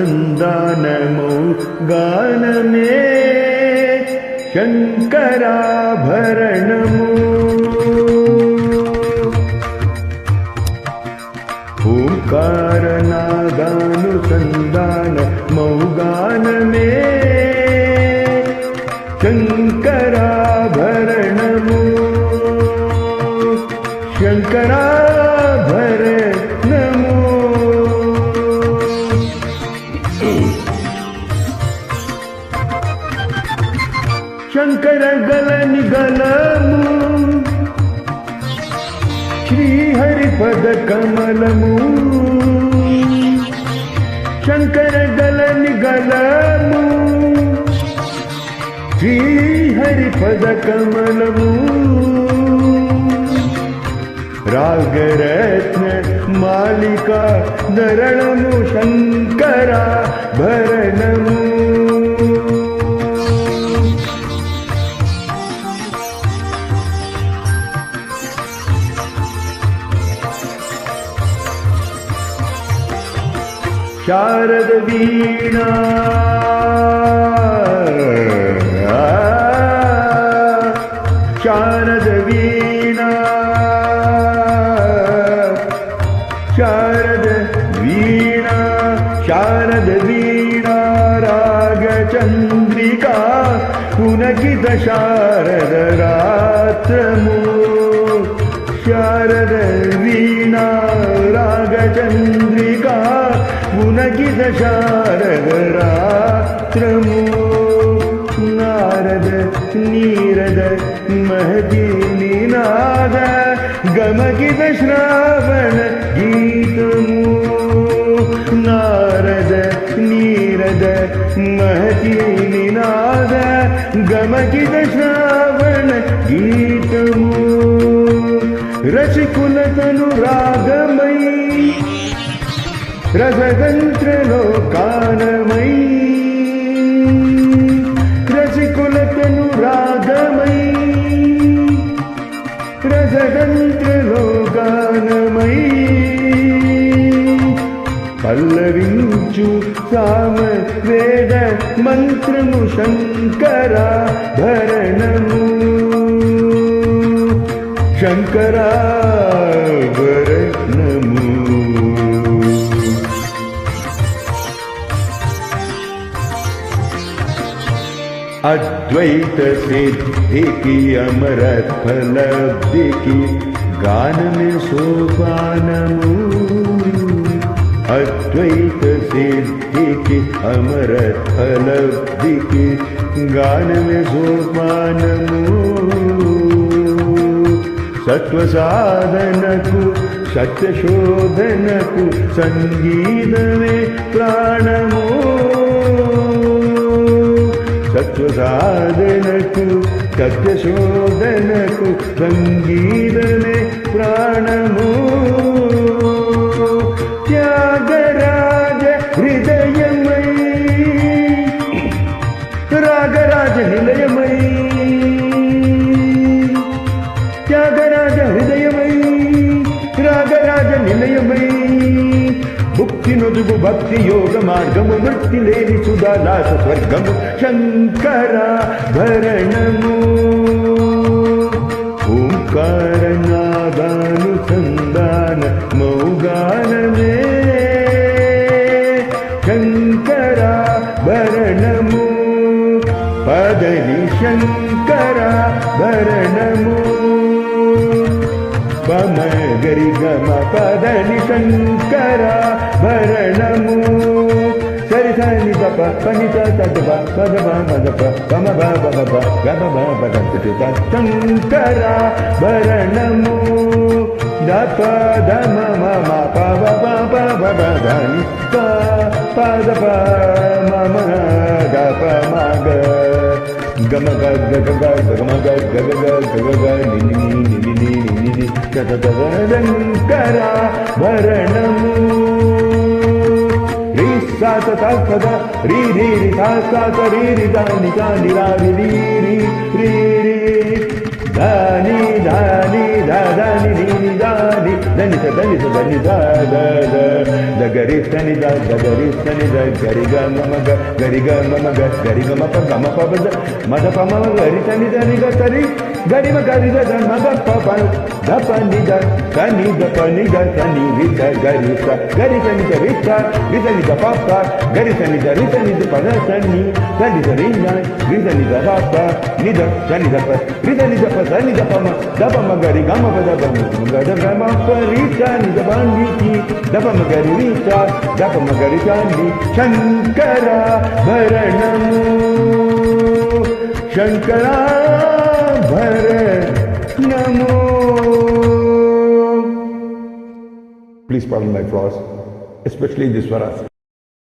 ओंकारनादानुसंधानमो गान में शंकराभरणमो ओंकारनादानुसंधानमो गान में शंकराभरणमो शंकराभरणमो शंकर गलनि गलमु श्री हरिपद कमलमु शंकर गलनि गलमु श्री हरिपद कमलमु रागरत्न मालिका नरणमु शंकराभरणमु शारद वीणा शारद वीणा शारद वीणा शारद वीणा रागचंद्रिका पुनकित शारद रात्रमु शारद वीणा रागचंद्रिका पुनकित शारद रात्रमु नारद नीरद महती निनाद गमकित श्रावण गीतमु नारद नीरद महती निनाद गमकित श्रावण गीतमु रसिकुलतनु रागमयी रसतंत्र लोकानमयी रसिकुलतनु रागमयी रसतंत्र लोकानमयी पल्लविंचु साम वेद मंत्रमु शंकराभरणमु शंकराभरणमु अद्वैत सिद्धि की अमृत फलब्धि की गान में सोपानमु अद्वैत सिद्धि की अमृत फलब्धि की गान में सोपानमु सत्व साधनकु सत्य शोधनकु संगीत में प्राणमु सत्व साधनकु सत्य शोधनकु संगीत में प्राणमु त्यागराज हृदयमयी रागराज निलयमयी त्यागराज हृदयमयी रागराज निलयमयी भुक्ति नुदुगु भक्ति योग मार्गमु वृत्ति लेनि सुधालास स्वर्गमु शंकराभरणमु ओंकारनादानुसंधानमो गान में शंकराभरणमु पदनि शंकराभरणमु पम गरि गम पदनि शंकराभरणमु सरि सनि पप पनि स तद पद मद पम ब गम ब पद शंकराभरणमु दप दम मम प धनि पद मम दप मग गम ग ग ग ग ग ग ग ग ग ग नि नि नि नि नि नि శంకరాభరణము రీ సాత తద రీ రీ రి సాత రీ రి దాని దాని రారి రీ రీ రీ రీ ధాని ధాని ధాని నీ దాని ధని ధని ధని గరి సని గరి సని గరి గ మమ గరి గ మమ గరి గ మప గమ ప మద ప మమ గరి సని ధని గ సరి గరి మ గరి గ మగ ప ప ద ప ని ద సని ద ప ని ద సని రి ద గరి స గరి సని ద రి స రి సని ద ప ప గరి సని ద రి సని ద ప ద సని సని ద రి న రి సని ద ప ప ని ద సని ద ప రి సని ద ప సని ద ప మ ద ప మ గరి గ మ ప ద ప మ గ ద గ మ ప రి సని ద ప ని కి ద ప మ గరి రి స ద ప మ గరి సని శంకరాభరణము శంకరాభరణము. Please pardon my flaws, especially this Swaras.